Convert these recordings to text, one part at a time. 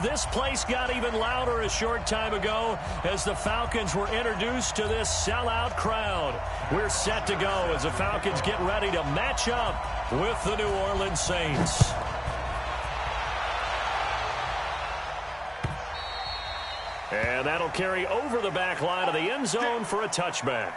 This place got even louder a short time ago as the Falcons were introduced to this sellout crowd. We're set to go as the Falcons get ready to match up with the New Orleans Saints. And that'll carry over the back line of the end zone for a touchback.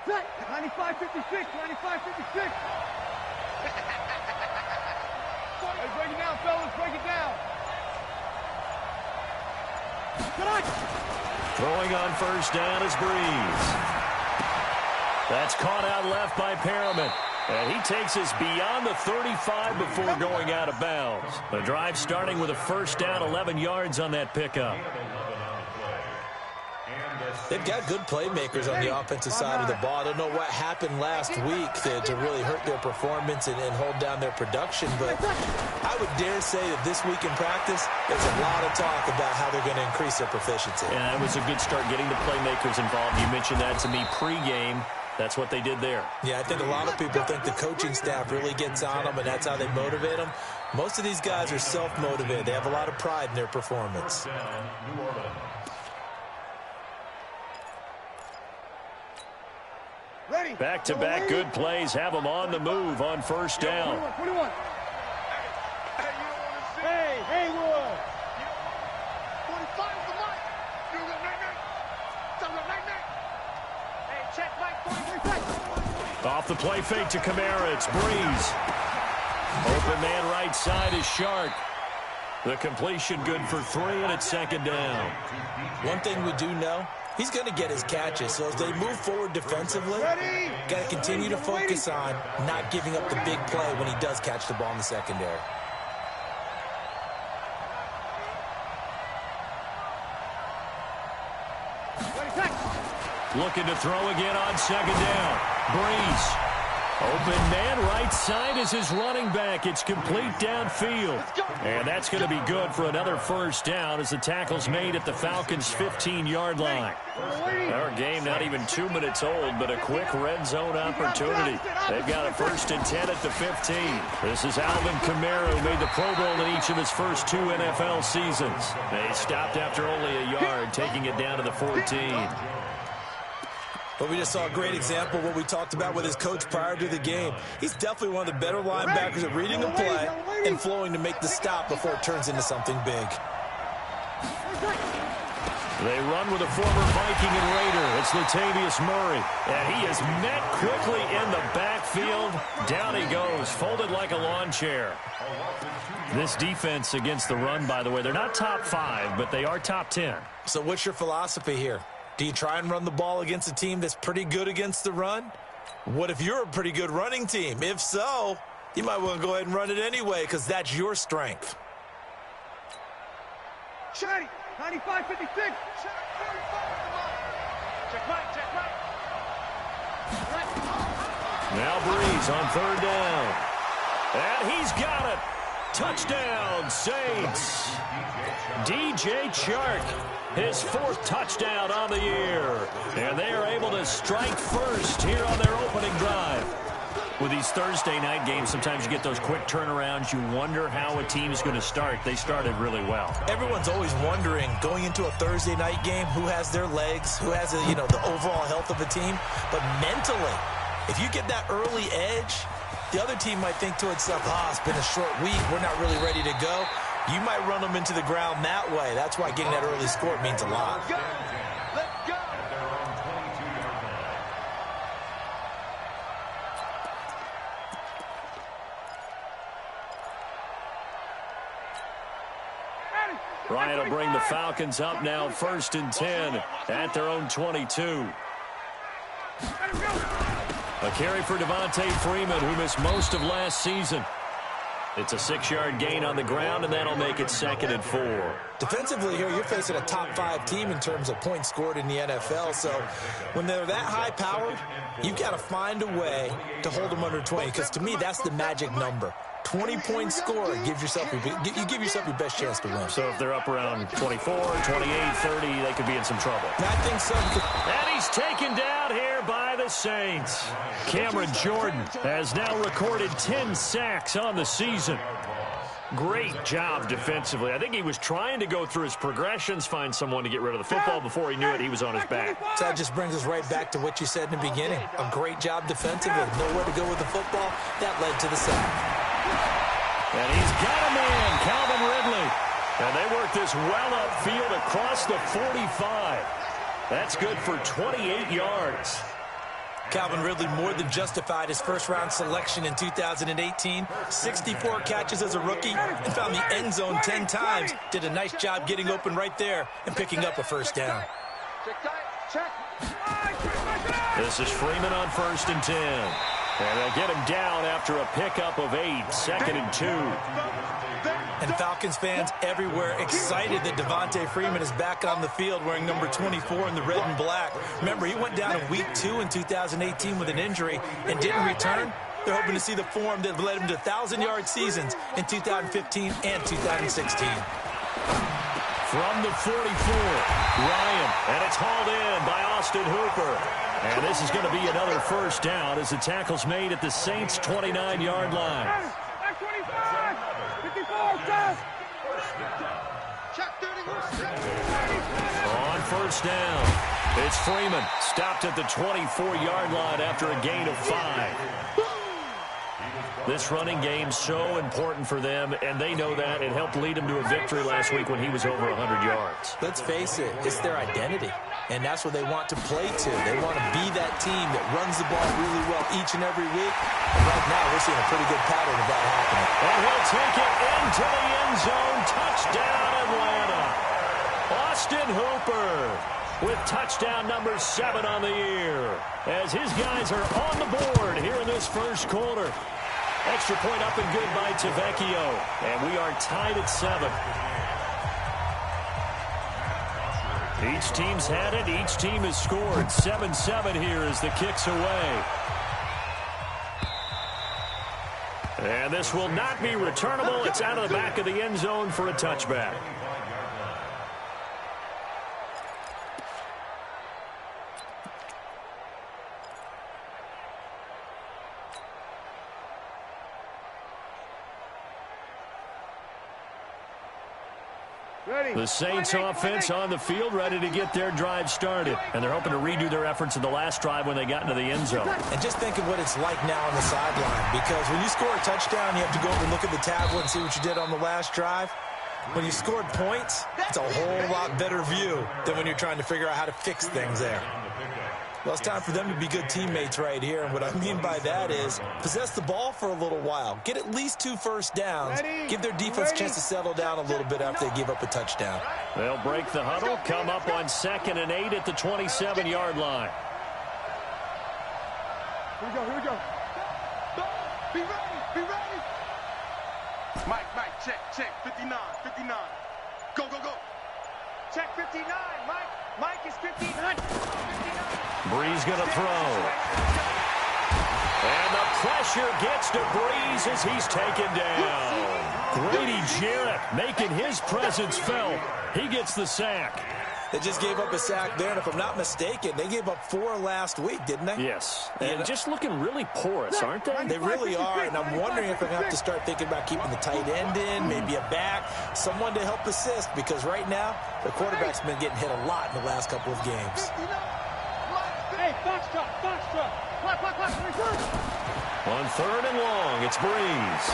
Set. 95-56. 95-56. Hey, break it down, fellas. Break it down. Good on. Throwing on first down is Breeze. That's caught out left by Perriman. And he takes us beyond the 35 before going out of bounds. The drive starting with a first down, 11 yards on that pickup. They've got good playmakers on the offensive side of the ball. I don't know what happened last week to really hurt their performance and hold down their production, but I would dare say that this week in practice, there's a lot of talk about how they're going to increase their proficiency. Yeah, that was a good start getting the playmakers involved. You mentioned that to me pregame. That's what they did there. Yeah, I think a lot of people think the coaching staff really gets on them, and that's how they motivate them. Most of these guys are self-motivated. They have a lot of pride in their performance. Back-to-back good plays have them on the move on first down. 21. Hey, Haywood. 45 is the mark. You go night-night. Hey, check Mike. Off the play fake to Kamara. It's Breeze. Open man right side is Shark. The completion good for 3, and it's second down. One thing we do know, he's going to get his catches. So as they move forward defensively, got to continue to focus on not giving up the big play when he does catch the ball in the secondary. Looking to throw again on second down. Breeze. Open man right side is his running back. It's complete downfield. And that's going to be good for another first down as the tackle's made at the Falcons' 15-yard line. Our game not even 2 minutes old, but a quick red zone opportunity. They've got a 1st and 10 at the 15. This is Alvin Kamara, who made the Pro Bowl in each of his first 2 NFL seasons. They stopped after only a yard, taking it down to the 14. But we just saw a great example of what we talked about with his coach prior to the game. He's definitely one of the better linebackers at reading a play and flowing to make the stop before it turns into something big. They run with a former Viking and Raider. It's Latavius Murray. And he is met quickly in the backfield. Down he goes, folded like a lawn chair. This defense against the run, by the way, they're not top 5, but they are top 10. So what's your philosophy here? Do you try and run the ball against a team that's pretty good against the run? What if you're a pretty good running team? If so, you might want to go ahead and run it anyway because that's your strength. Shiny. 95-56. Check Mike. Now Breeze on third down. And he's got it. Touchdown, Saints. DJ Chark, his 4th touchdown on the year. And they are able to strike first here on their opening drive. With these Thursday night games, sometimes you get those quick turnarounds. You wonder how a team is going to start. They started really well. Everyone's always wondering, going into a Thursday night game, who has their legs, who has the overall health of a team. But mentally, if you get that early edge, the other team might think to itself, it's been a short week. We're not really ready to go. You might run them into the ground that way. That's why getting that early score means a lot. Let's go. Ryan will bring the Falcons up now 1st and 10 at their own 22. A carry for Devontae Freeman, who missed most of last season. It's a 6-yard gain on the ground, and that'll make it 2nd and 4. Defensively here, you're facing a top-5 team in terms of points scored in the NFL. So when they're that high-powered, you've got to find a way to hold them under 20. Because to me, that's the magic number. 20 points scored, you give yourself your best chance to win. So if they're up around 24, 28, 30, they could be in some trouble. I think so. And he's taken down here by the Saints. Cameron Jordan has now recorded 10 sacks on the season. Great job defensively. I think he was trying to go through his progressions, find someone to get rid of the football. Before he knew it, he was on his back. So that just brings us right back to what you said in the beginning. A great job defensively. Nowhere to go with the football. That led to the sack. And he's got a man, Calvin Ridley. And they work this well upfield across the 45. That's good for 28 yards. Calvin Ridley more than justified his first-round selection in 2018. 64 catches as a rookie and found the end zone 10 times. Did a nice job getting open right there and picking up a first down. This is Freeman on 1st and 10. And they'll get him down after a pickup of 8, 2nd and 2. And Falcons fans everywhere excited that Devontae Freeman is back on the field wearing number 24 in the red and black. Remember, he went down in week 2 in 2018 with an injury and didn't return. They're hoping to see the form that led him to 1,000-yard seasons in 2015 and 2016. From the 44, Ryan, and it's hauled in by Austin Hooper. And this is going to be another first down as the tackle's made at the Saints' 29-yard line. Back 25, 54, stop. On first down, it's Freeman. Stopped at the 24-yard line after a gain of 5. This running game so important for them, and they know that. It helped lead them to a victory last week when he was over 100 yards. Let's face it, it's their identity, and that's what they want to play to. They want to be that team that runs the ball really well each and every week. And right now, we're seeing a pretty good pattern of that happening. And he'll take it into the end zone. Touchdown, Atlanta. Austin Hooper with touchdown number 7 on the year, as his guys are on the board here in this first quarter. Extra point up and good by Tavecchio. And we are tied at 7. Each team's had it. Each team has scored. 7-7 here as the kick's away. And this will not be returnable. It's out of the back of the end zone for a touchback. The Saints offense on the field, ready to get their drive started. And they're hoping to redo their efforts in the last drive when they got into the end zone. And just think of what it's like now on the sideline. Because when you score a touchdown, you have to go over and look at the tablet and see what you did on the last drive. When you scored points, it's a whole lot better view than when you're trying to figure out how to fix things there. Well, it's time for them to be good teammates right here. And what I mean by that is possess the ball for a little while. Get at least 2 first downs. Give their defense a chance to settle down a little bit after they give up a touchdown. They'll break the huddle, come up on 2nd and 8 at the 27-yard line. Here we go, here we go. Be ready, be ready. Mike, check, 59. Go. Check 59, Mike is 59. Breeze going to throw. And the pressure gets to Breeze as he's taken down. Grady Jarrett making his presence felt. He gets the sack. They just gave up a sack there, and if I'm not mistaken, they gave up 4 last week, didn't they? Yes, and just looking really porous, aren't they? They really are, and I'm wondering if I'm going to have to start thinking about keeping the tight end in, maybe a back, someone to help assist, because right now, the quarterback's been getting hit a lot in the last couple of games. Hey, box truck. Clock, On 3rd and long, it's Breeze.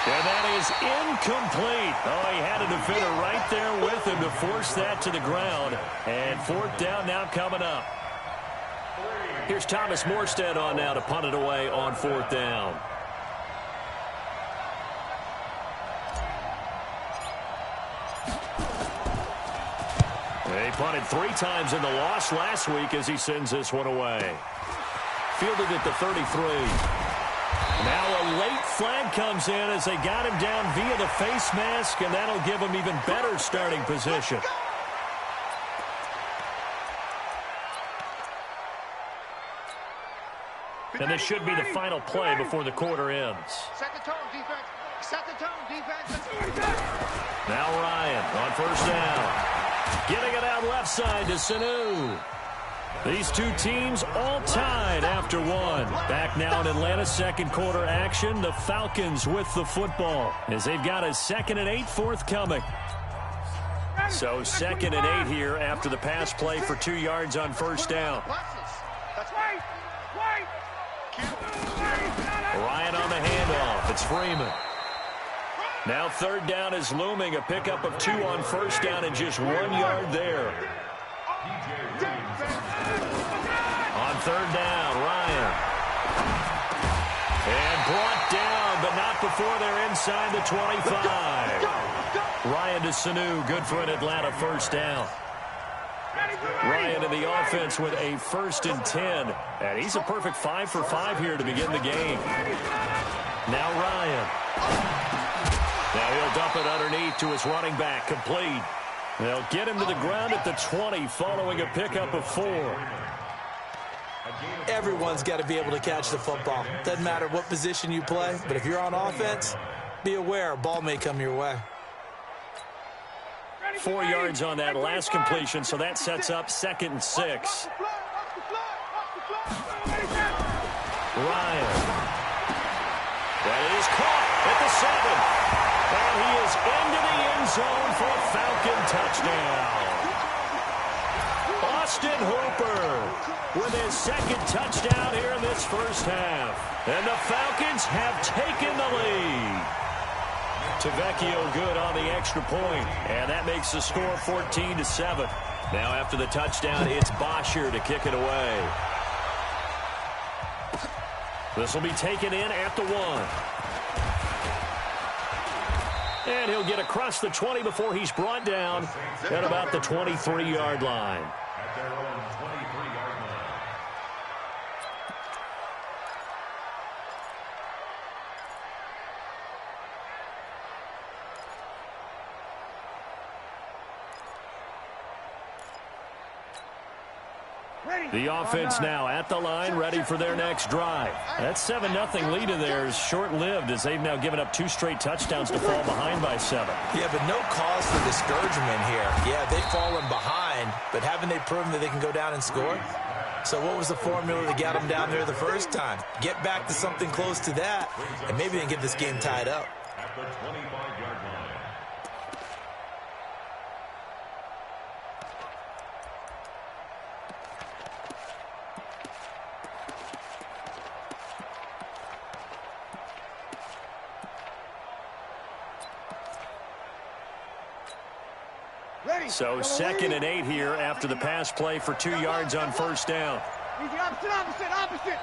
And that is incomplete. Oh, he had a defender right there with him to force that to the ground. And 4th down now coming up. Here's Thomas Morstead on now to punt it away on 4th down. He punted 3 times in the loss last week as he sends this one away. Fielded at the 33. Now a late flag comes in as they got him down via the face mask, and that'll give him even better starting position. And this should be the final play before the quarter ends. Set the tone, defense. Set the tone, defense. Now Ryan on first down. Getting it out left side to Sanu. These two teams all tied after one. Back now in Atlanta's second quarter action. The Falcons with the football as they've got a 2nd and 8 forthcoming. So 2nd and 8 here after the pass play for 2 yards on first down. That's right. Ryan on the handoff. It's Freeman. Now 3rd down is looming. A pickup of 2 on first down and just 1 yard there. On 3rd down, Ryan. And brought down, but not before they're inside the 25. Ryan to Sanu, good for an Atlanta first down. Ryan in the offense with a 1st and 10. And he's a perfect 5 for 5 here to begin the game. Now Ryan. Now he'll dump it underneath to his running back, complete. They'll get him to the ground at the 20 following a pickup of 4. Everyone's got to be able to catch the football. Doesn't matter what position you play, but if you're on offense, be aware a ball may come your way. 4 yards on that last completion, so that sets up 2nd and 6. Ryan. That is caught at the 7. And he is into the end zone for a Falcon touchdown. Austin Hooper with his 2nd touchdown here in this first half. And the Falcons have taken the lead. Tavecchio good on the extra point, and that makes the score 14-7. Now after the touchdown, it's Bosher to kick it away. This will be taken in at the 1. And he'll get across the 20 before he's brought down at about the 23-yard line. The offense now at the line, ready for their next drive. That 7-0 lead of theirs short-lived as they've now given up 2 straight touchdowns to fall behind by 7. Yeah, but no cause for discouragement here. Yeah, they've fallen behind, but haven't they proven that they can go down and score? So what was the formula that got them down there the first time? Get back to something close to that, and maybe they can get this game tied up. At the 25-yard line. So 2nd and 8 here after the pass play for 2 yards on first down. Opposite.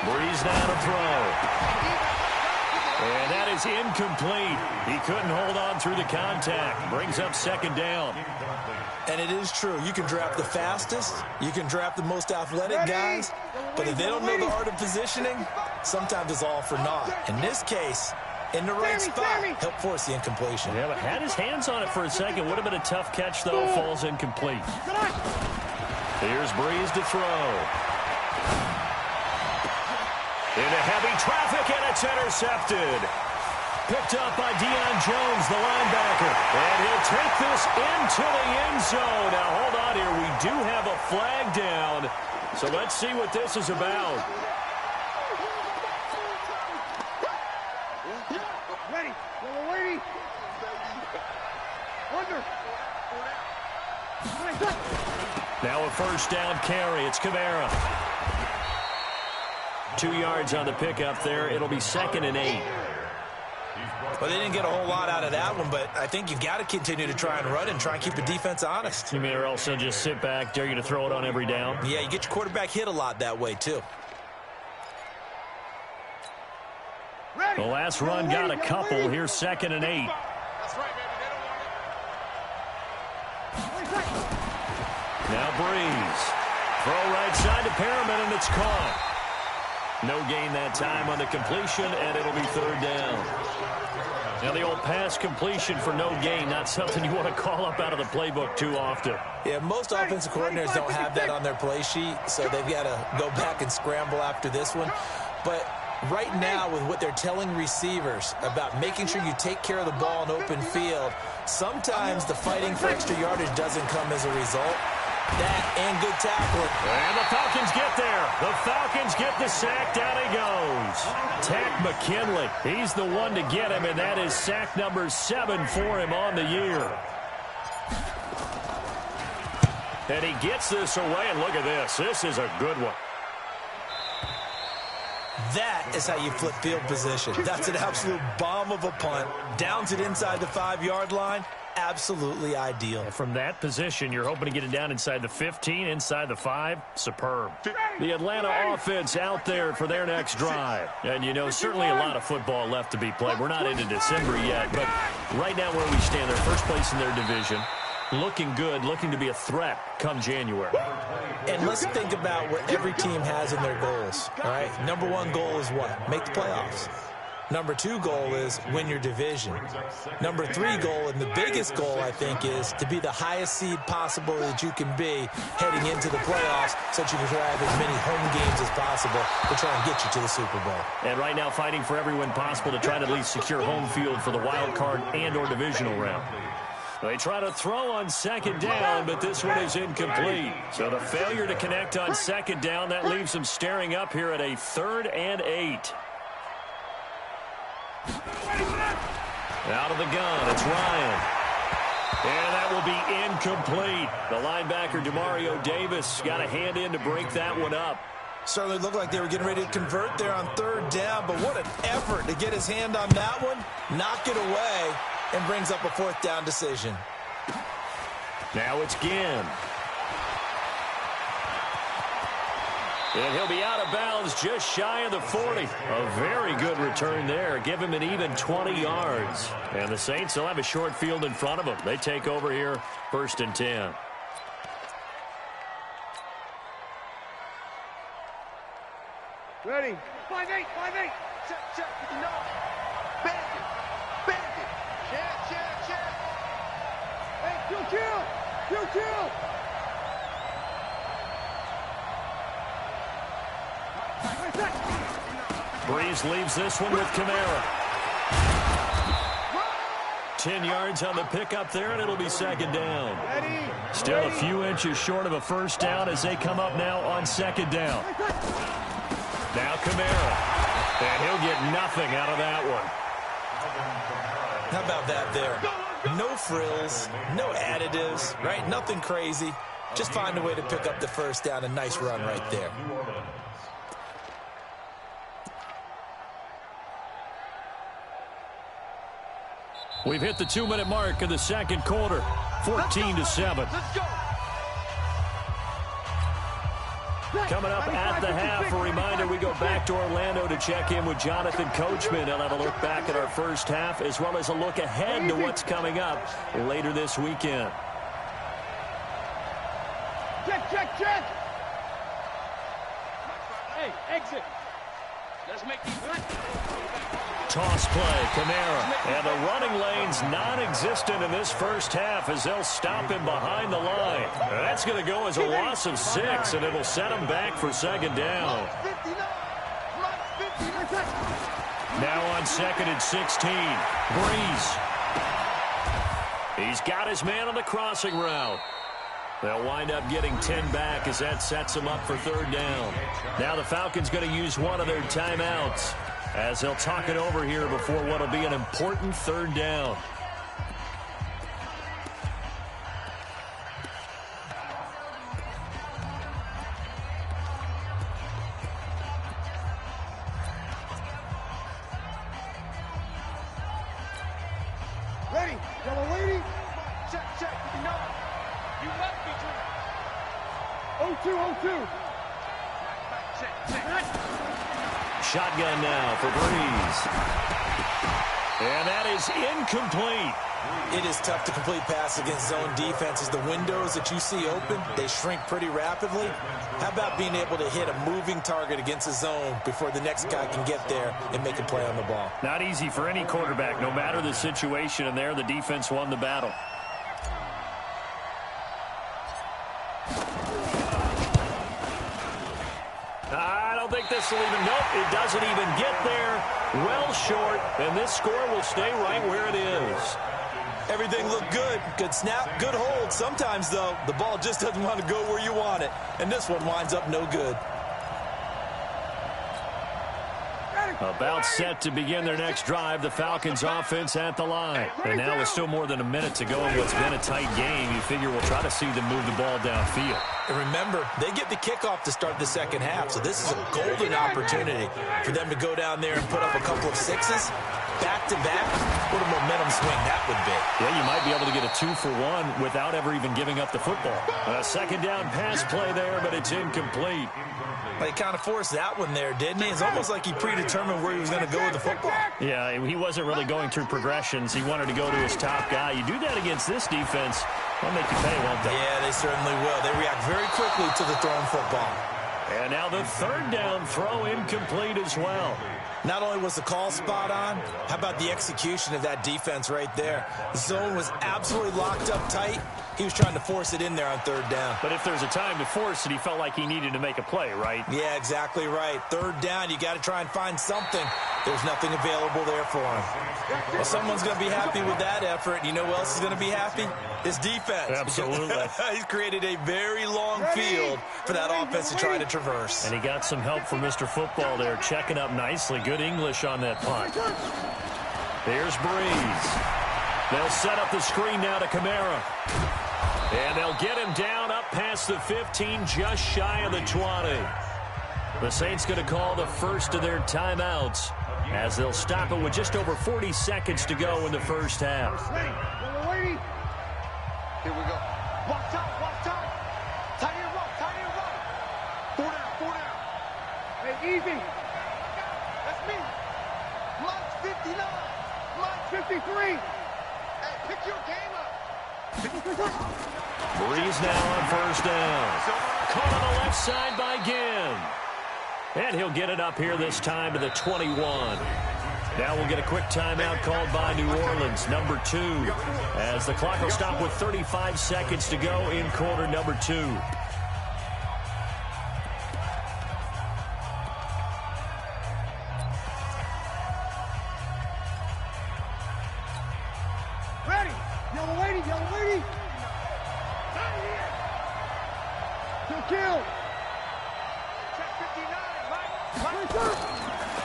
Breeze now to throw. And that is incomplete. He couldn't hold on through the contact. Brings up 2nd down. And it is true. You can draft the fastest. You can draft the most athletic guys. But if they don't know the art of positioning, sometimes it's all for naught. In this case, in the right spot, help force the incompletion. Yeah, but had his hands on it for a second. Would have been a tough catch, though. Falls incomplete. Here's Breeze to throw. Into heavy traffic, and it's intercepted. Picked up by Deion Jones, the linebacker. And he'll take this into the end zone. Now, hold on here. We do have a flag down. So let's see what this is about. Ready. Ready. Under. Now a first down carry. It's Kamara. 2 yards on the pickup there. It'll be 2nd and 8. Well, they didn't get a whole lot out of that one, but I think you've got to continue to try and run and try and keep the defense honest. You mean or else they'll just sit back, dare you to throw it on every down? Yeah, you get your quarterback hit a lot that way, too. The last run got a couple. Here's 2nd and 8. That's right, baby. They don't want it. Now Breeze. Throw right side to Perriman, and it's caught. No gain that time on the completion, and it'll be third down. Now, the old pass completion for no gain, not something you want to call up out of the playbook too often. Yeah, most offensive coordinators don't have that on their play sheet, so they've got to go back and scramble after this one. But right now, with what they're telling receivers about making sure you take care of the ball in open field, sometimes the fighting for extra yardage doesn't come as a result. That and good tackling. And the Falcons get there. The Falcons get the sack. Down he goes. Takk McKinley. He's the one to get him, and that is sack number 7 for him on the year. And he gets this away, and look at this. This is a good one. That is how you flip field position. That's an absolute bomb of a punt. Downs it inside the 5-yard line. Absolutely ideal. From that position, you're hoping to get it down inside the 15, inside the 5. Superb. The Atlanta offense out there for their next drive. And, you know, certainly a lot of football left to be played. We're not into December yet, but right now where we stand, they're first place in their division. Looking good, looking to be a threat come January. And let's think about what every team has in their goals, all right? Number 1 goal is what? Make the playoffs. Number 2 goal is win your division. Number 3 goal, and the biggest goal, I think, is to be the highest seed possible that you can be heading into the playoffs so that you can drive as many home games as possible to try and get you to the Super Bowl. And right now fighting for every win possible to try to at least secure home field for the wild card and or divisional round. They try to throw on second down, but this one is incomplete. So the failure to connect on second down, that leaves them staring up here at a 3rd and 8. Out of the gun, it's Ryan. And that will be incomplete. The linebacker, Demario Davis, got a hand in to break that one up. Certainly looked like they were getting ready to convert there on 3rd down, but what an effort to get his hand on that one, knock it away, and brings up a 4th down decision. Now it's Ginn. And he'll be out of bounds just shy of the 40. A very good return there. Give him an even 20 yards. And the Saints will have a short field in front of them. They take over here, 1st and 10. Ready. 5-8, 5-8. Check. Bandit. Check. Hey, kill. Breeze leaves this one with Kamara. 10 yards on the pickup there, and it'll be 2nd down. Still a few inches short of a 1st down as they come up now on 2nd down. Now Kamara. And he'll get nothing out of that one. How about that there? No frills, no additives, right? Nothing crazy. Just find a way to pick up the 1st down. A nice run right there. We've hit the 2-minute mark of the 2nd quarter. 14-7. Coming up at the half, a reminder, we go back to Orlando to check in with Jonathan Coachman. He'll have a look back at our first half as well as a look ahead to what's coming up later this weekend. Check. Hey, exit. Let's make these run. Toss play, Kamara. And the running lane's non-existent in this first half as they'll stop him behind the line. That's going to go as a loss of 6, and it'll set him back for 2nd down. Now on 2nd and 16. Breeze. He's got his man on the crossing route. They'll wind up getting 10 back as that sets them up for 3rd down. Now the Falcons going to use one of their timeouts as they'll talk it over here before what will be an important 3rd down. Ready. Yellow lady. Check. You must be true. 0-2. Check. Shotgun now for Breeze. And that is incomplete. It is tough to complete pass against zone defenses. The windows that you see open, they shrink pretty rapidly. How about being able to hit a moving target against a zone before the next guy can get there and make a play on the ball? Not easy for any quarterback, no matter the situation, and there the defense won the battle. I don't think this will even, nope, it doesn't even get there. Well short, and this score will stay right where it is. Everything looked good. Good snap, good hold. Sometimes, though, the ball just doesn't want to go where you want it. And this one winds up no good. About set to begin their next drive, the Falcons offense at the line. And now with still more than a minute to go in what's been a tight game, you figure we'll try to see them move the ball downfield. And remember, they get the kickoff to start the second half, so this is a golden opportunity for them to go down there and put up a couple of sixes. Back-to-back, what a momentum swing that would be. Yeah, you might be able to get a 2-for-1 without ever even giving up the football. A second down pass play there, but it's incomplete. He kind of forced that one there, didn't he? It's almost like he predetermined where he was going to go with the football. Yeah, he wasn't really going through progressions. He wanted to go to his top guy. You do that against this defense, they'll make you pay, won't they? Yeah, they certainly will. They react very quickly to the thrown football. And now the third down throw incomplete as well. Not only was the call spot on, how about the execution of that defense right there? The zone was absolutely locked up tight. He was trying to force it in there on third down. But if there's a time to force it, he felt like he needed to make a play, right? Yeah, exactly right. Third down, you got to try and find something. There's nothing available there for him. Well, someone's going to be happy with that effort. You know who else is going to be happy? His defense. Absolutely. He's created a very long field for that offense to try to traverse. And he got some help from Mr. Football there, checking up nicely. Good English on that punt. There's Breeze. They'll set up the screen now to Kamara. And they'll get him down up past the 15, just shy of the 20. The Saints going to call the first of their timeouts as they'll stop it with just over 40 seconds to go in the first half. Here we go. Watch out, watch out. Tight end rock, tight end rock. 4 down, 4 down. Hey, easy. That's me. Mine's 59. Mine's 53. Hey, pick your game up. Breeze now on first down. Caught on the left side by Ginn. And he'll get it up here this time to the 21. Now we'll get a quick timeout called by New Orleans, number 2, as the clock will stop with 35 seconds to go in quarter number 2. Ready. Yellow lady, yellow lady. Kill. Check 59, right?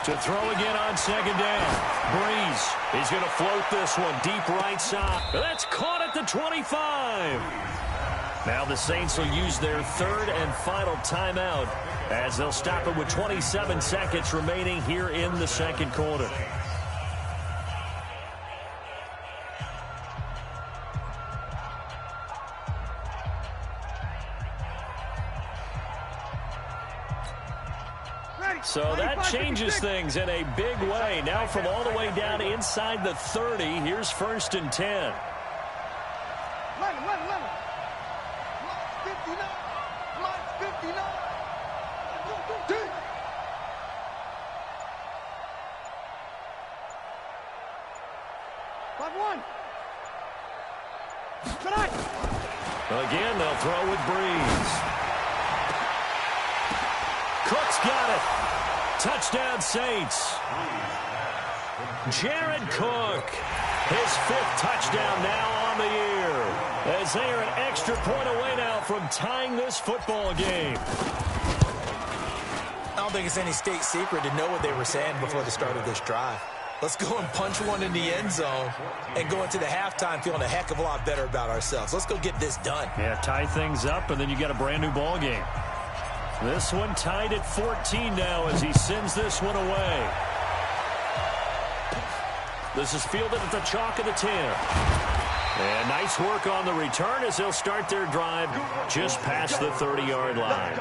To throw again on second down. Breeze. He's going to float this one deep right side. That's caught at the 25. Now the Saints will use their third and final timeout as they'll stop it with 27 seconds remaining here in the second quarter. So that changes things in a big way. Now from all the way down inside the 30, here's first and 10. Mine's 59. Mine's 59. 5-1. Tonight. Again, they'll throw with Breeze. Cook's got it. Touchdown, Saints. Jared Cook, his 5th touchdown now on the year, as they are an extra point away now from tying this football game. I don't think it's any state secret to know what they were saying before the start of this drive. Let's go and punch one in the end zone and go into the halftime feeling a heck of a lot better about ourselves. Let's go get this done. Yeah, tie things up, and then you get a brand-new ball game. This one tied at 14 now as he sends this one away. This is fielded at the chalk of the 10. And nice work on the return as they'll start their drive just past the 30-yard line.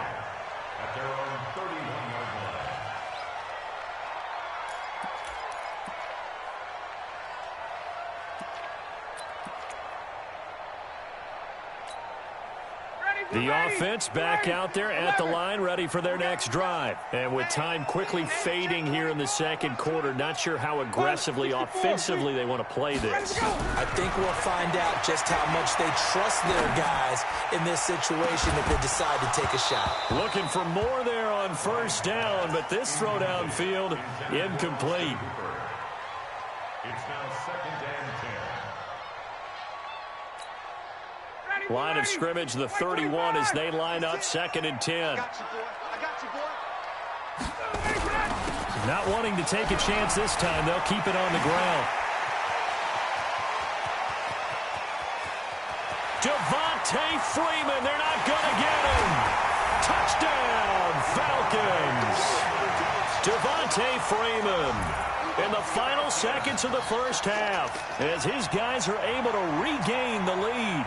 The offense back out there at the line, ready for their next drive. And with time quickly fading here in the second quarter, not sure how aggressively, offensively they want to play this. I think we'll find out just how much they trust their guys in this situation if they decide to take a shot. Looking for more there on first down, but this throw downfield incomplete. It's now 2nd and 10. Line of scrimmage, the 31 as they line up 2nd and 10. I got you, boy. Not wanting to take a chance this time. They'll keep it on the ground. Devontae Freeman, they're not going to get him. Touchdown, Falcons. Devontae Freeman in the final seconds of the first half as his guys are able to regain the lead.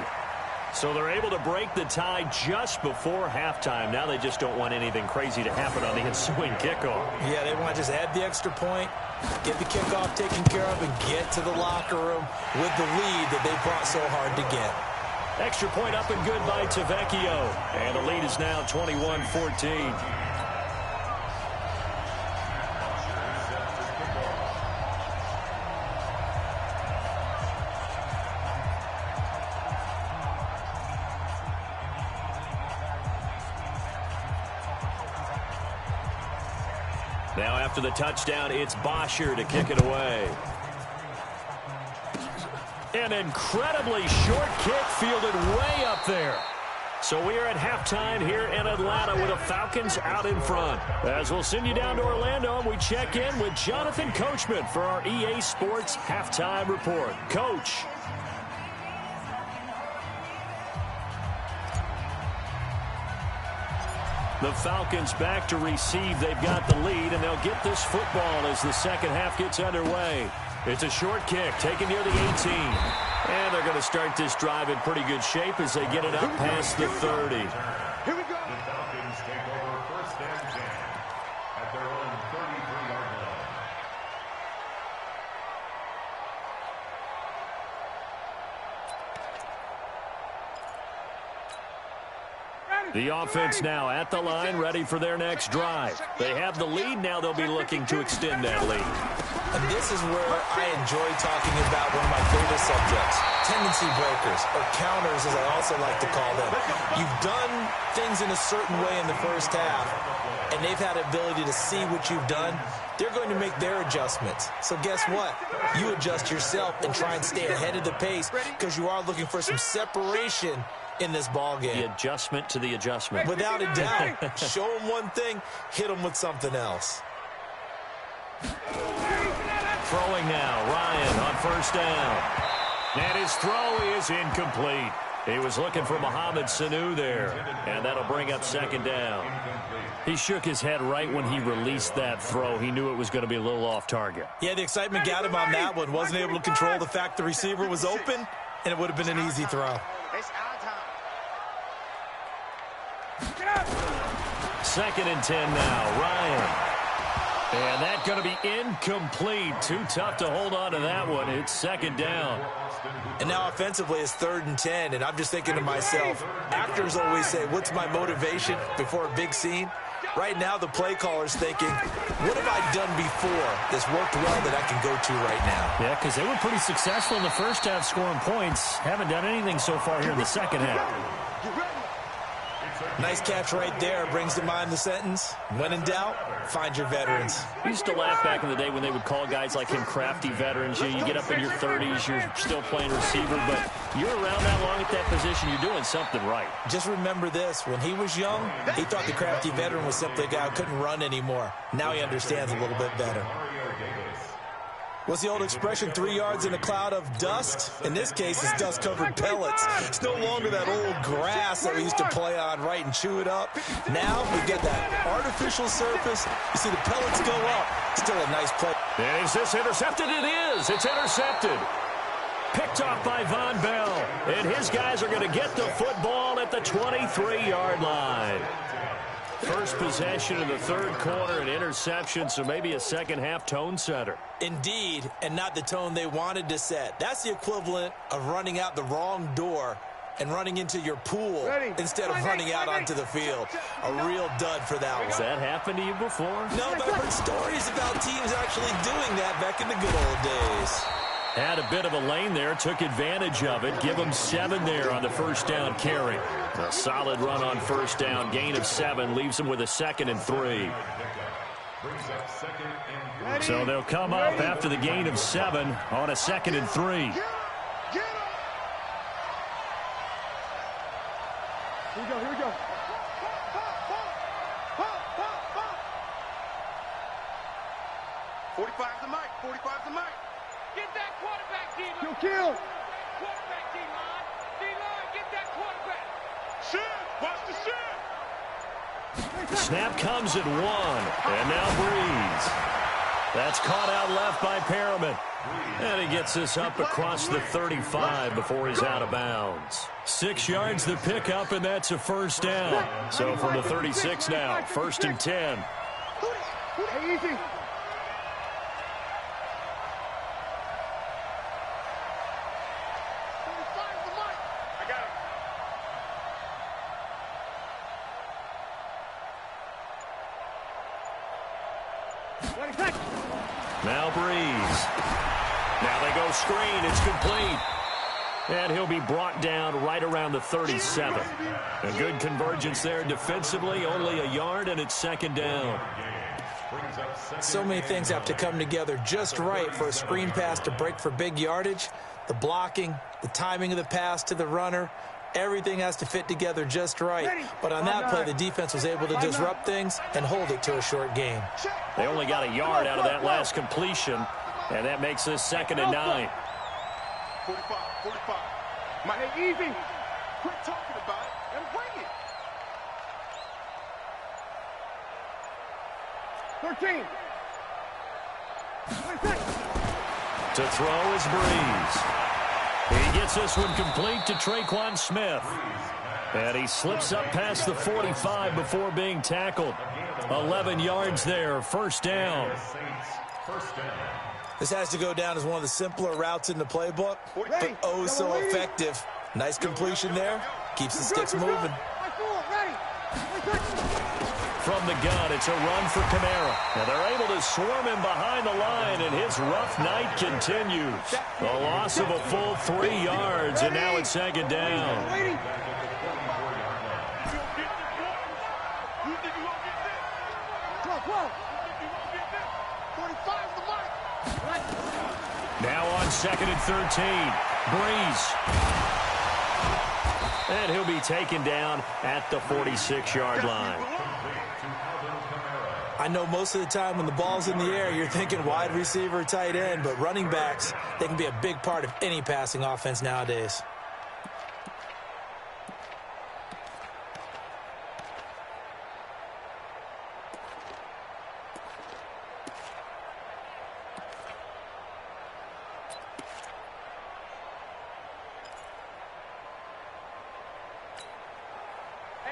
So they're able to break the tie just before halftime. Now they just don't want anything crazy to happen on the ensuing kickoff. Yeah, they want to just add the extra point, get the kickoff taken care of, and get to the locker room with the lead that they fought so hard to get. Extra point up and good by Tavecchio. And the lead is now 21-14. Now after the touchdown, it's Bosher to kick it away. An incredibly short kick fielded way up there. So we are at halftime here in Atlanta with the Falcons out in front. As we'll send you down to Orlando, we check in with Jonathan Coachman for our EA Sports Halftime Report. Coach. The Falcons back to receive. They've got the lead, and they'll get this football as the second half gets underway. It's a short kick taken near the 18. And they're going to start this drive in pretty good shape as they get it up past the 30. Here we go. The Falcons take over 1st and 10 at their own 33-yard line. The offense now at the line, ready for their next drive. They have the lead. Now they'll be looking to extend that lead. And this is where I enjoy talking about one of my favorite subjects, tendency breakers, or counters as I also like to call them. You've done things in a certain way in the first half, and they've had the ability to see what you've done. They're going to make their adjustments. So guess what? You adjust yourself and try and stay ahead of the pace because you are looking for some separation in this ball game. The adjustment to the adjustment. Without a doubt. Show them one thing, hit them with something else. Throwing now, Ryan on first down. And his throw is incomplete. He was looking for Mohamed Sanu there, and that'll bring up second down. He shook his head right when he released that throw. He knew it was going to be a little off target. Yeah, the excitement got him on that one. Wasn't able to control the fact the receiver was open, and it would have been an easy throw. It's our time. 2nd and 10 now, Ryan. And that's going to be incomplete. Too tough to hold on to that one. It's second down. And now offensively it's 3rd and 10, and I'm just thinking to myself, actors always say, what's my motivation before a big scene? Right now the play caller's thinking, what have I done before that's worked well that I can go to right now? Yeah, because they were pretty successful in the first half scoring points. Haven't done anything so far here in the second half. Nice catch right there. Brings to mind the sentence, when in doubt, find your veterans. We used to laugh back in the day when they would call guys like him crafty veterans. You get up in your 30s, you're still playing receiver, but you're around that long at that position, you're doing something right. Just remember this. When he was young, he thought the crafty veteran was simply a guy who couldn't run anymore. Now he understands a little bit better. What's the old expression, 3 yards in a cloud of dust? In this case, it's dust-covered pellets. It's no longer that old grass that we used to play on, right, and chew it up. Now we get that artificial surface. You see the pellets go up. Still a nice play. And is this intercepted? It is. It's intercepted. Picked off by Von Bell. And his guys are going to get the football at the 23-yard line. First possession of the third quarter, an interception, so maybe a second-half tone setter. Indeed, and not the tone they wanted to set. That's the equivalent of running out the wrong door and running into your pool instead of running out onto the field. A real dud for that one. Has that happened to you before? No, but I've heard stories about teams actually doing that back in the good old days. Had a bit of a lane there, took advantage of it. Give him 7 there on the first down carry. A solid run on first down, gain of 7, leaves him with a 2nd and 3. So they'll come up after the gain of 7 on a 2nd and 3. Here we go, here we go. 45's the mic, 45's the mic. Get that quarterback, D-line. Kill. Quarterback, D-line. D-line, get that quarterback. Shit, watch the shit. Snap comes at 1, and now Breeze. That's caught out left by Perriman. And he gets this up across the 35 before he's out of bounds. 6 yards the pickup, and that's a first down. So from the 36 now, 1st and 10. Hey, easy. Now Breeze. Now they go screen. It's complete. And he'll be brought down right around the 37. A good convergence there defensively. Only a yard, and it's 2nd down. So many things have to come together just right for a screen pass to break for big yardage. The blocking, the timing of the pass to the runner, everything has to fit together just right. But on that play, the defense was able to disrupt things and hold it to a short gain. They only got a yard out of that last completion, and that makes this 2nd and 9. 45. My head easy. Quit talking about it and bring it. 13. To throw is Breeze. He gets this one complete to Traquan Smith. And he slips up past the 45 before being tackled. 11 yards there, first down. This has to go down as one of the simpler routes in the playbook, but oh so effective. Nice completion there. Keeps the sticks moving. From the gun, it's a run for Kamara. Now they're able to swarm him behind the line, and his rough night continues. A loss of a full 3 yards, and now it's 2nd down. Now on 2nd and 13, Breeze. And he'll be taken down at the 46-yard line. I know most of the time when the ball's in the air, you're thinking wide receiver, tight end, but running backs, they can be a big part of any passing offense nowadays.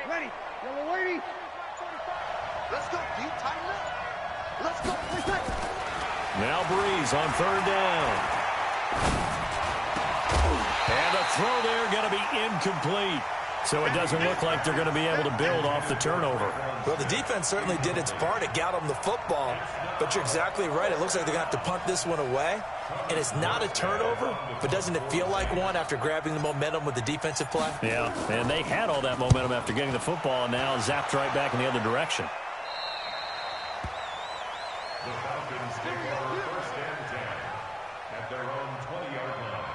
Ready. Yellow lady. Let's go, D. Tighten up. Let's go. Now Breeze on 3rd down. And a throw there going to be incomplete. So it doesn't look like they're going to be able to build off the turnover. Well, the defense certainly did its part to get them the football. But you're exactly right. It looks like they're going to have to punt this one away. And it's not a turnover, but doesn't it feel like one after grabbing the momentum with the defensive play? Yeah, and they had all that momentum after getting the football, and now zapped right back in the other direction. The Falcons take over 1st and 10 at their own 20-yard line.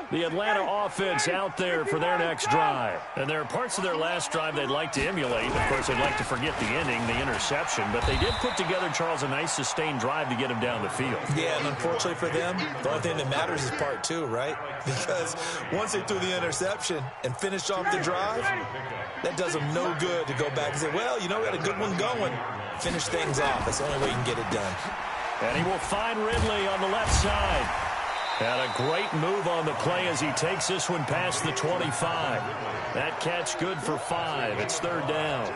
The Atlanta offense out there for their next drive. And there are parts of their last drive they'd like to emulate. Of course, they'd like to forget the ending, the interception. But they did put together, Charles, a nice sustained drive to get him down the field. Yeah, and unfortunately for them, the only thing that matters is part 2, right? Because once they threw the interception and finished off the drive, that does them no good to go back and say, well, you know, we got a good one going. Finish things off. That's the only way you can get it done. And he will find Ridley on the left side. And a great move on the play as he takes this one past the 25. That catch good for 5. It's 3rd down.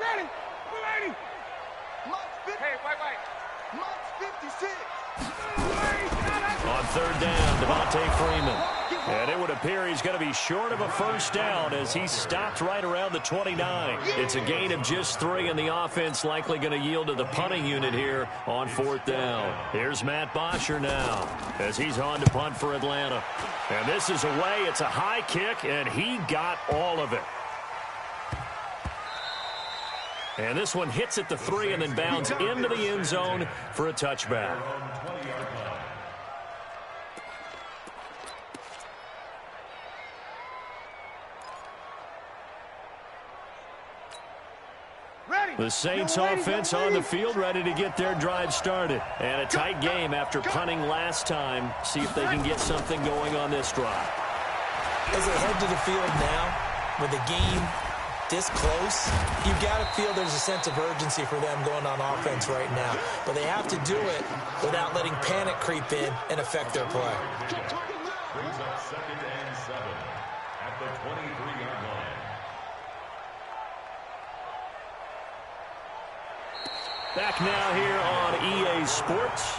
Ready. 280. Hey, wait. Much 56. On third down, Devontae Freeman. And it would appear he's going to be short of a first down as he stopped right around the 29. It's a gain of just 3, and the offense likely going to yield to the punting unit here on fourth down. Here's Matt Bosher now as he's on to punt for Atlanta. And this is away. It's a high kick, and he got all of it. And this one hits at the 3 and then bounds into the end zone for a touchback. The Saints offense on the field, ready to get their drive started. And a tight game after punting last time. See if they can get something going on this drive. As they head to the field now, with the game this close, you've got to feel there's a sense of urgency for them going on offense right now. But they have to do it without letting panic creep in and affect their play. Brings up 2nd and 7 at the 23-yard line. Back now here on EA Sports.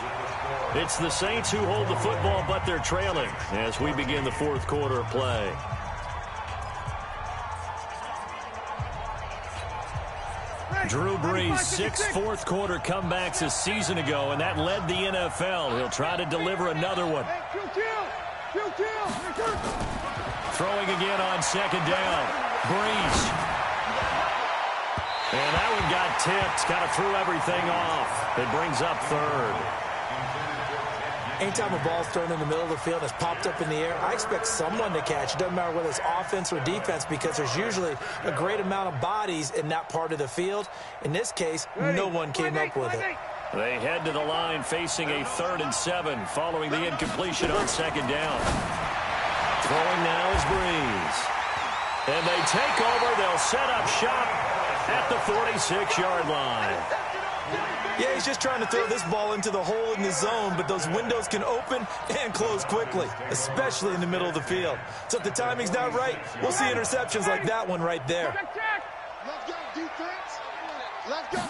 It's the Saints who hold the football, but they're trailing as we begin the fourth quarter of play. Drew Brees, 6 fourth-quarter comebacks a season ago, and that led the NFL. He'll try to deliver another one. Throwing again on second down. Brees. And that one got tipped. Kind of threw everything off. It brings up third. Anytime a ball's thrown in the middle of the field and it's popped up in the air, I expect someone to catch. It doesn't matter whether it's offense or defense because there's usually a great amount of bodies in that part of the field. In this case, no one came up with it. They head to the line facing a 3rd and 7 following the incompletion on second down. Throwing now is Brees. And they take over. They'll set up shop at the 46-yard line. Yeah, he's just trying to throw this ball into the hole in the zone, but those windows can open and close quickly, especially in the middle of the field. So if the timing's not right, we'll see interceptions like that one right there. Let's go, defense. Let's go.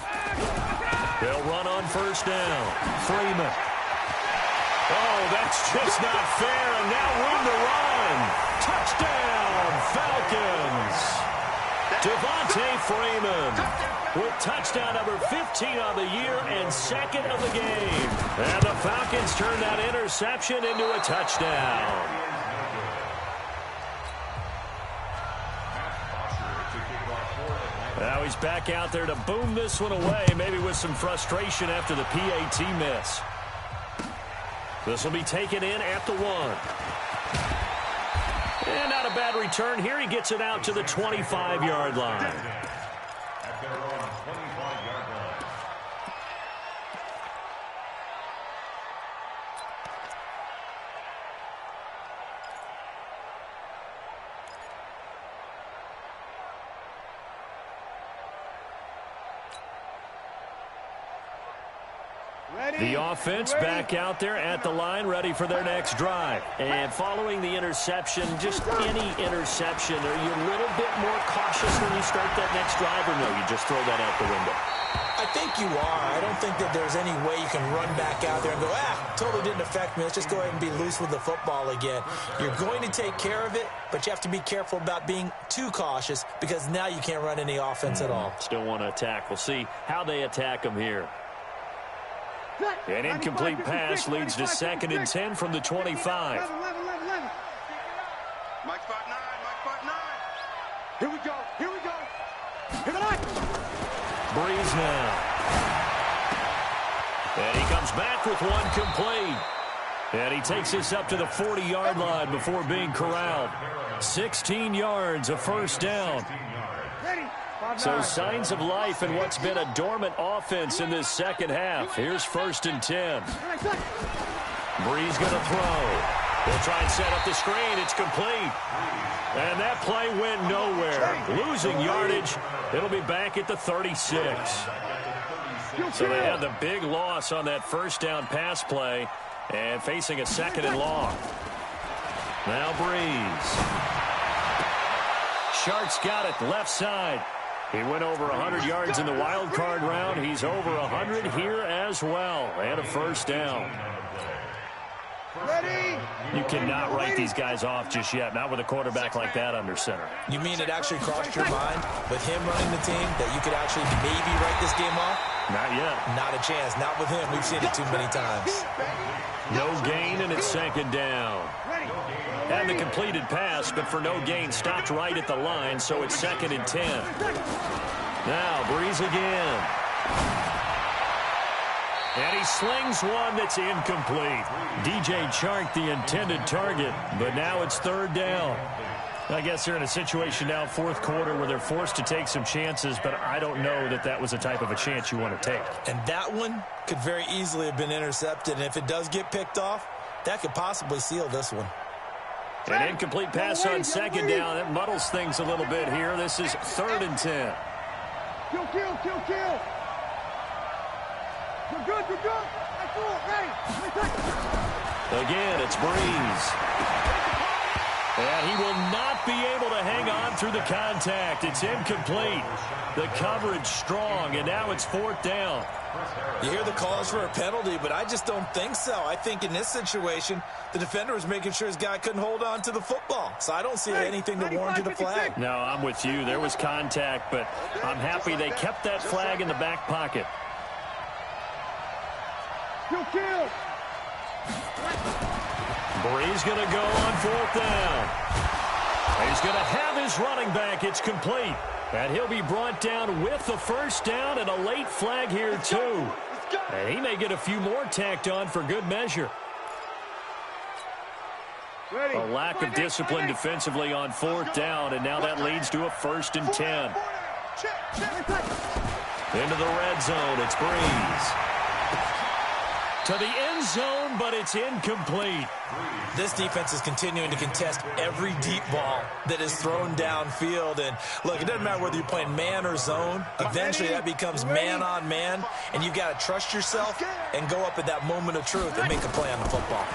They'll run on first down. Freeman. Oh, that's just not fair, and now room to run. Touchdown, Falcons. Devontae Freeman with touchdown number 15 on the year and 2nd of the game. And the Falcons turn that interception into a touchdown. Now he's back out there to boom this one away, maybe with some frustration after the PAT miss. This will be taken in at the 1. And not a bad return here. He gets it out to the 25-yard line. At their own 25-yard line. The offense back out there at the line, ready for their next drive. And following the interception, just any interception, are you a little bit more cautious when you start that next drive, or no, you just throw that out the window? I think you are. I don't think that there's any way you can run back out there and go, totally didn't affect me. Let's just go ahead and be loose with the football again. You're going to take care of it, but you have to be careful about being too cautious because now you can't run any offense at all. Still want to attack. We'll see how they attack them here. An incomplete pass leads to 2nd and 10 from the 25. Mike 5-9, Mike 5-9. Here we go. Here we go. Brees now. And he comes back with one complete. And he takes this up to the 40-yard line before being corralled. 16 yards, a first down. So signs of life in what's been a dormant offense in this second half. Here's 1st and 10. Brees going to throw. They'll try and set up the screen. It's complete. And that play went nowhere. Losing yardage. It'll be back at the 36. So they had the big loss on that first down pass play and facing a 2nd and long. Now Brees. Sharks got it left side. He went over 100 yards in the wild card round. He's over 100 here as well. And a first down. Ready? You cannot write these guys off just yet, not with a quarterback like that under center. You mean it actually crossed your mind with him running the team that you could actually maybe write this game off? Not yet. Not a chance. Not with him. We've seen it too many times. No gain, and it's second down. And the completed pass, but for no gain, stopped right at the line, so it's 2nd and 10. Now, Breeze again. And he slings one that's incomplete. DJ Chark, the intended target, but now it's 3rd down. I guess they're in a situation now, 4th quarter, where they're forced to take some chances, but I don't know that that was the type of a chance you want to take. And that one could very easily have been intercepted, and if it does get picked off, that could possibly seal this one. An incomplete pass on 2nd down. That muddles things a little bit here. This is 3rd and 10. Kill, kill, kill, kill. You're good, you're good. That's all. Ready. Again, it's Breeze. And he will not be able to hang on through the contact. It's incomplete. The coverage strong, and now it's 4th down. You hear the calls for a penalty, but I just don't think so. I think in this situation, the defender was making sure his guy couldn't hold on to the football. So I don't see anything to warrant a flag. No, I'm with you. There was contact, but I'm happy they kept that flag in the back pocket. Kill. Breeze going to go on 4th down. He's going to have his running back. It's complete. And he'll be brought down with the first down and a late flag here, too. And he may get a few more tacked on for good measure. A lack of discipline defensively on 4th down, and now that leads to a 1st and 10. Into the red zone, it's Breeze. To the end zone, but it's incomplete. This defense is continuing to contest every deep ball that is thrown downfield. And, look, it doesn't matter whether you're playing man or zone. Eventually, that becomes man on man, and you've got to trust yourself and go up at that moment of truth and make a play on the football.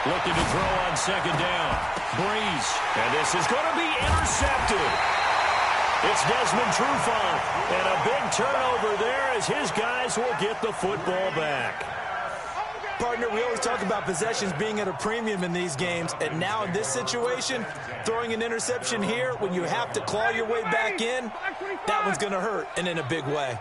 Looking to throw on 2nd down. Breeze. And this is going to be intercepted. It's Desmond Trufant, and a big turnover there as his guys will get the football back. Partner, we always talk about possessions being at a premium in these games, and now in this situation, throwing an interception here when you have to claw your way back in, that one's going to hurt, and in a big way.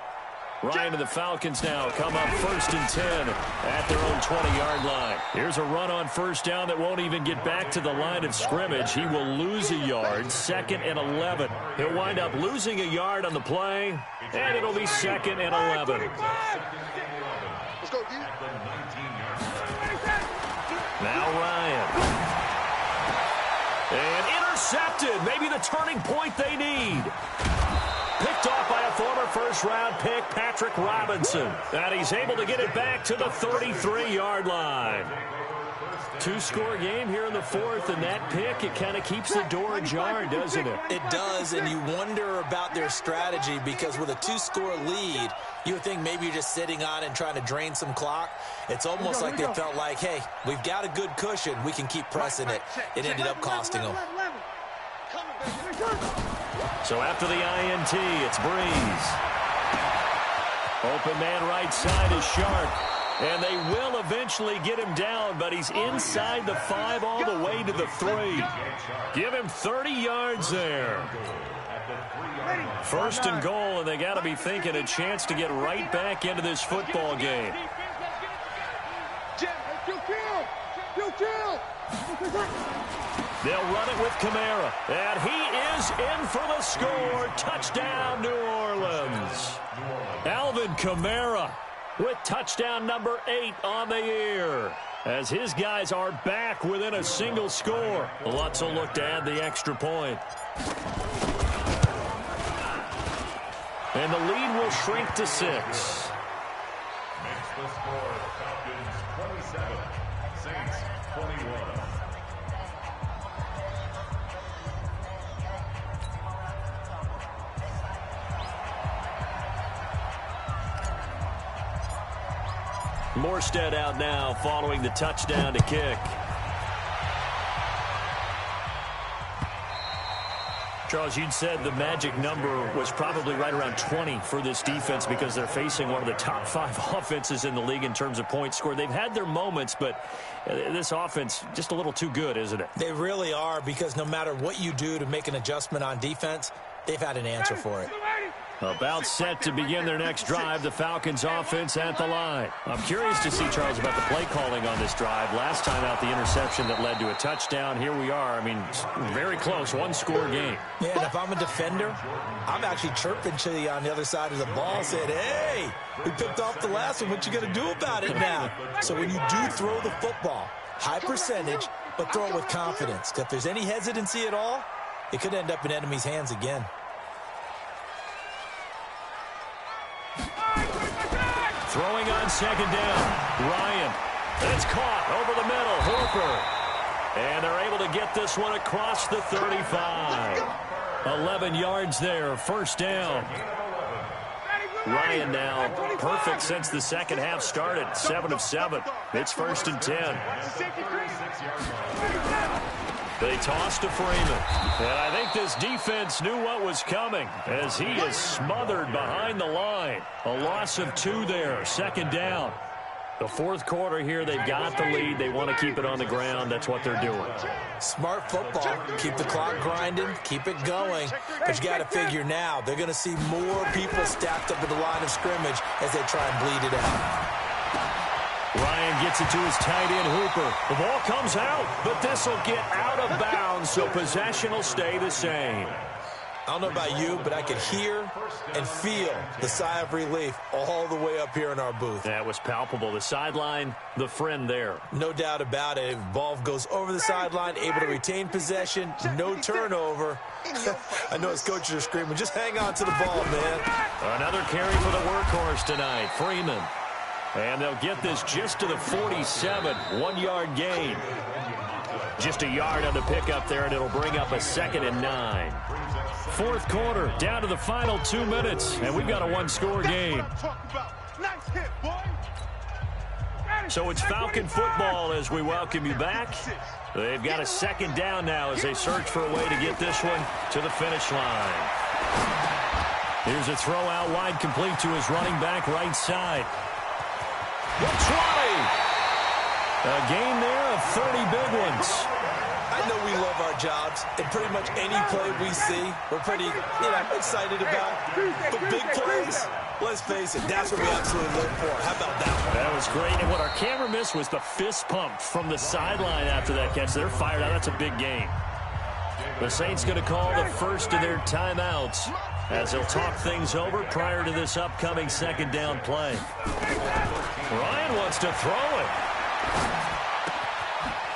Ryan and the Falcons now come up 1st and 10 at their own 20-yard line. Here's a run on 1st down that won't even get back to the line of scrimmage. He will lose a yard, 2nd and 11. He'll wind up losing a yard on the play, and it'll be 2nd and 11. Let's go, D. Now Ryan. And intercepted. Maybe the turning point they need. Picked off by a former first-round pick, Patrick Robinson. And he's able to get it back to the 33-yard line. 2-score game here in the 4th, and that pick, it kind of keeps the door ajar, doesn't it? It does, and you wonder about their strategy because with a 2-score lead, you would think maybe you're just sitting on and trying to drain some clock. It's almost like they felt like, hey, we've got a good cushion. We can keep pressing it. It ended up costing them. So after the INT, it's Breeze. Open man right side is Sharp. And they will eventually get him down, but he's inside the 5 all the way to the 3. Give him 30 yards there. 1st and goal, and they got to be thinking a chance to get right back into this football game. They'll run it with Kamara, and he is in for the score. Touchdown, New Orleans. Alvin Kamara with touchdown number 8 on the year, as his guys are back within a single score. Lutz will look to add the extra point. And the lead will shrink to 6. Makes the score Falcons 27, Saints 21. Morstead out now following the touchdown to kick. Charles, you'd said the magic number was probably right around 20 for this defense because they're facing one of the top 5 offenses in the league in terms of points scored. They've had their moments, but this offense just a little too good, isn't it? They really are, because no matter what you do to make an adjustment on defense, they've had an answer for it. About set to begin their next drive, the Falcons offense at the line. I'm curious to see, Charles, about the play calling on this drive. Last time out, the interception that led to a touchdown. Here we are. I mean, very close, one-score game. Yeah, and if I'm a defender, I'm actually chirping to you on the other side of the ball, saying, hey, we picked off the last one. What you going to do about it now? So when you do throw the football, high percentage, but throw it with confidence. If there's any hesitancy at all, it could end up in enemy's hands again. Throwing on second down. Ryan. It's caught over the middle. Hooper. And they're able to get this one across the 35. 11 yards there. First down. Ryan now perfect since the second half started. 7 of 7. It's 1st and 10. They toss to Freeman. And I think this defense knew what was coming as he is smothered behind the line. A loss of 2 there. 2nd down. The 4th quarter here, they've got the lead. They want to keep it on the ground. That's what they're doing. Smart football. Keep the clock grinding. Keep it going. But you got to figure now, they're going to see more people stacked up at the line of scrimmage as they try and bleed it out. Ryan gets it to his tight end, Hooper. The ball comes out, but this will get out of bounds, so possession will stay the same. I don't know about you, but I could hear and feel the sigh of relief all the way up here in our booth. That was palpable. The sideline, the friend there. No doubt about it. If ball goes over the sideline, able to retain possession, no turnover. I know his coaches are screaming, just hang on to the ball, man. Another carry for the workhorse tonight, Freeman. And they'll get this just to the 47, 1-yard gain. Just a yard on the pickup there, and it'll bring up a 2nd and 9. 4th quarter, down to the final 2 minutes, and we've got a 1-score game. So it's Falcon football as we welcome you back. They've got a 2nd down now as they search for a way to get this one to the finish line. Here's a throw out wide, complete to his running back right side. 120. A gain there of 30 big ones. I know we love our jobs, and pretty much any play we see, we're pretty, excited about. But big plays, let's face it, that's what we absolutely live for. How about that one? That was great, and what our camera missed was the fist pump from the sideline after that catch. They're fired out. That's a big gain. The Saints going to call the first of their timeouts as they'll talk things over prior to this upcoming 2nd down play. Ryan wants to throw it.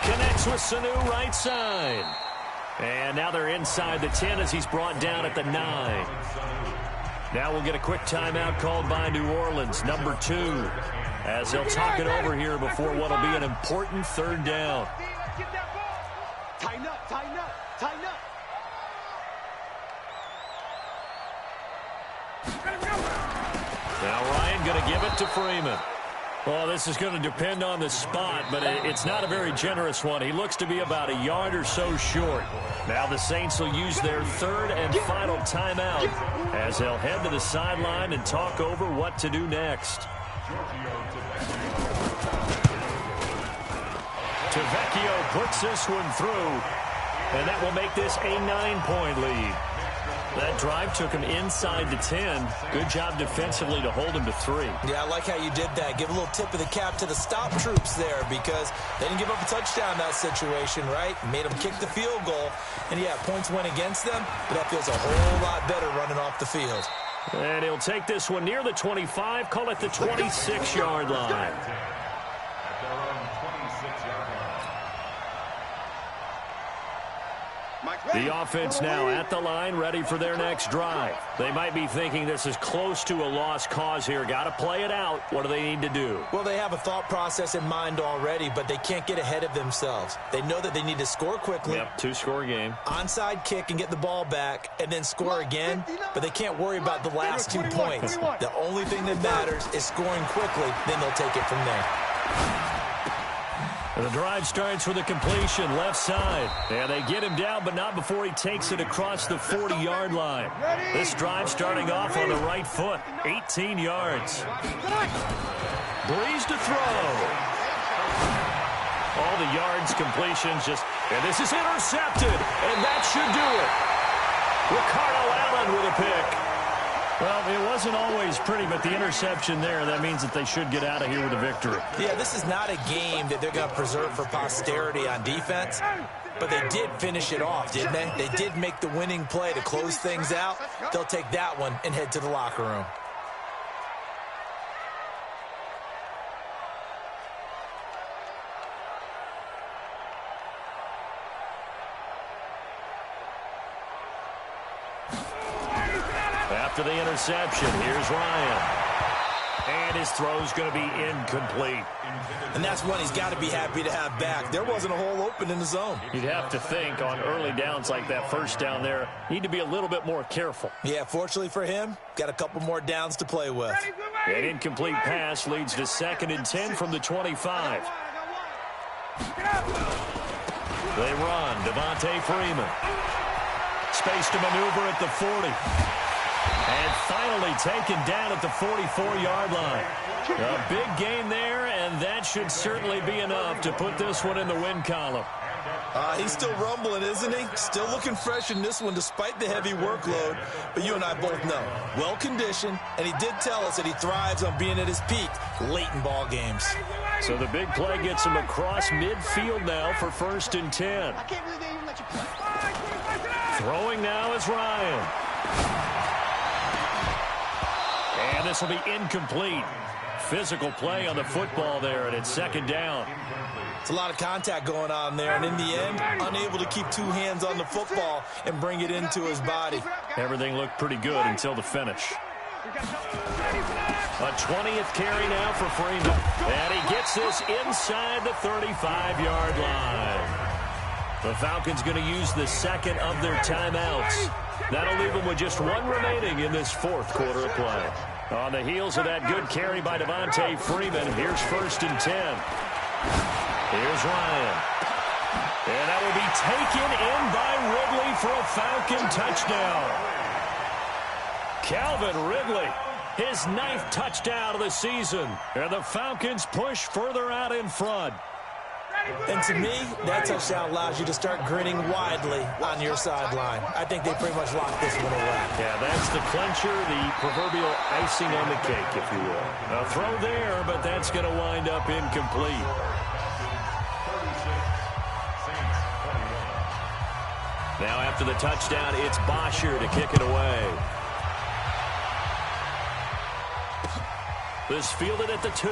Connects with Sanu right side. And now they're inside the 10 as he's brought down at the 9. Now we'll get a quick timeout called by New Orleans, number 2, as they'll talk it over here before what will be an important 3rd down. Tighten up, tighten up, tighten up. Now Ryan going to give it to Freeman. Well, this is going to depend on the spot, but it's not a very generous one. He looks to be about a yard or so short. Now the Saints will use their 3rd and final timeout as they'll head to the sideline and talk over what to do next. Tavecchio puts this one through, and that will make this a 9-point lead. That drive took him inside the 10. Good job defensively to hold him to 3. Yeah, I like how you did that. Give a little tip of the cap to the stop troops there because they didn't give up a touchdown in that situation, right? Made them kick the field goal. And, yeah, points went against them, but that feels a whole lot better running off the field. And he'll take this one near the 25, call it the 26-yard line. The offense now at the line, ready for their next drive. They might be thinking this is close to a lost cause here. Got to play it out. What do they need to do? Well, they have a thought process in mind already, but they can't get ahead of themselves. They know that they need to score quickly. Yep, 2-score game. Onside kick and get the ball back and then score again, but they can't worry about the last 2 points. The only thing that matters is scoring quickly, then they'll take it from there. The drive starts with a completion, left side. And they get him down, but not before he takes it across the 40-yard line. This drive starting off on the right foot, 18 yards. Breeze to throw. All the yards, completions, and this is intercepted, and that should do it. Ricardo Allen with a pick. Well, it wasn't always pretty, but the interception there, that means that they should get out of here with a victory. Yeah, this is not a game that they're going to preserve for posterity on defense, but they did finish it off, didn't they? They did make the winning play to close things out. They'll take that one and head to the locker room. After the interception, here's Ryan. And his throw's going to be incomplete. And that's one he's got to be happy to have back. There wasn't a hole open in the zone. You'd have to think on early downs like that, first down there, need to be a little bit more careful. Yeah, fortunately for him, got a couple more downs to play with. An incomplete pass leads to 2nd and 10 from the 25. They run. Devontae Freeman. Space to maneuver at the 40. And finally taken down at the 44-yard line. A big gain there, and that should certainly be enough to put this one in the win column. He's still rumbling, isn't he? Still looking fresh in this one despite the heavy workload. But you and I both know, well-conditioned, and he did tell us that he thrives on being at his peak late in ball games. So the big play gets him across midfield now for 1st and 10. I can't believe they even let you play. Throwing now is Ryan. And this will be incomplete. Physical play on the football there, and it's 2nd down. It's a lot of contact going on there, and in the end, unable to keep 2 hands on the football and bring it into his body. Everything looked pretty good until the finish. A 20th carry now for Freeman. And he gets this inside the 35-yard line. The Falcons going to use the 2nd of their timeouts. That'll leave them with just 1 remaining in this 4th quarter of play. On the heels of that good carry by Devontae Freeman, here's 1st and 10. Here's Ryan. And that will be taken in by Ridley for a Falcon touchdown. Calvin Ridley, his 9th touchdown of the season. And the Falcons push further out in front. And to me, that touchdown allows you to start grinning widely on your sideline. I think they pretty much locked this one away. Yeah, that's the clincher, the proverbial icing on the cake, if you will. A throw there, but that's going to wind up incomplete. Now after the touchdown, it's Bosher to kick it away. This fielded at the 2.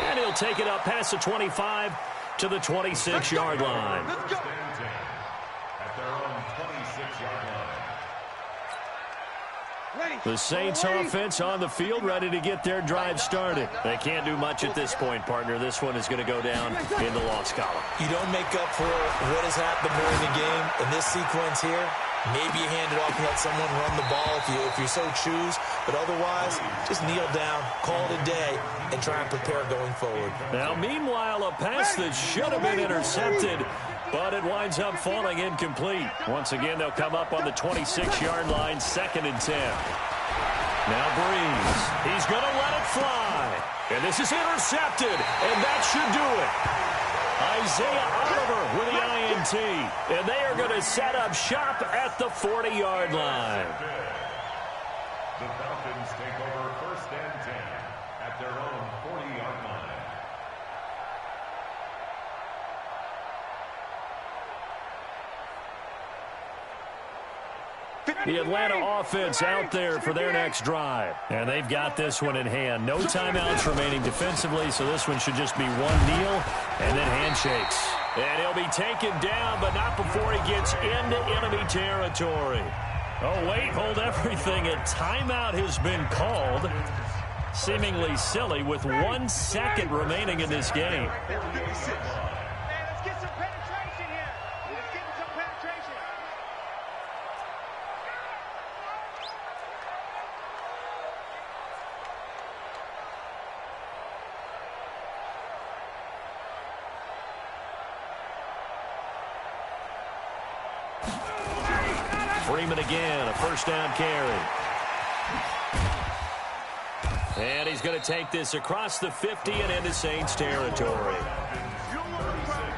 And he'll take it up past the 25 to the 26-yard line. At their own 26-yard line. The Saints offense on the field, ready to get their drive started. They can't do much at this point, partner. This one is going to go down in the loss column. You don't make up for what has happened during the game in this sequence here. Maybe you hand it off and let someone run the ball if you so choose. But otherwise, just kneel down, call it a day, and try and prepare going forward. Now, meanwhile, a pass that should have been intercepted, but it winds up falling incomplete. Once again, they'll come up on the 26-yard line, 2nd and 10. Now Breeze. He's going to let it fly. And this is intercepted, and that should do it. Isaiah Oliver with the INT. And they are going to set up shop at the 40-yard line. The Falcons take over 1st and 10 at their own 40-yard line. The Atlanta offense out there for their next drive. And they've got this one in hand. No timeouts remaining defensively, so this one should just be 1 kneel and then handshakes. And he'll be taken down, but not before he gets into enemy territory. Oh, wait, hold everything. A timeout has been called. Seemingly silly with 1 second remaining in this game. Freeman again, a first down carry. And he's going to take this across the 50 and into Saints territory.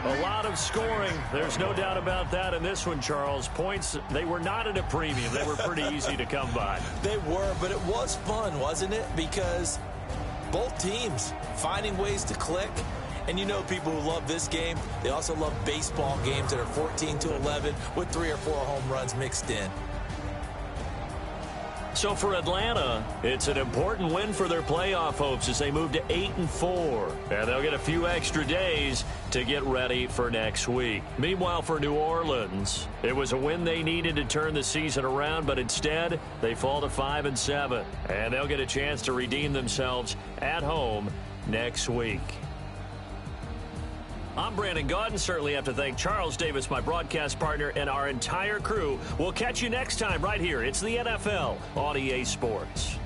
A lot of scoring. There's no doubt about that in this one, Charles. Points, they were not at a premium. They were pretty easy to come by. They were, but it was fun, wasn't it? Because both teams finding ways to click. And you know people who love this game, they also love baseball games that are 14-11 with 3 or 4 home runs mixed in. So for Atlanta, it's an important win for their playoff hopes as they move to 8-4. And they'll get a few extra days to get ready for next week. Meanwhile, for New Orleans, it was a win they needed to turn the season around, but instead they fall to 5-7. And they'll get a chance to redeem themselves at home next week. I'm Brandon Gaudin. Certainly have to thank Charles Davis, my broadcast partner, and our entire crew. We'll catch you next time right here. It's the NFL on EA Sports.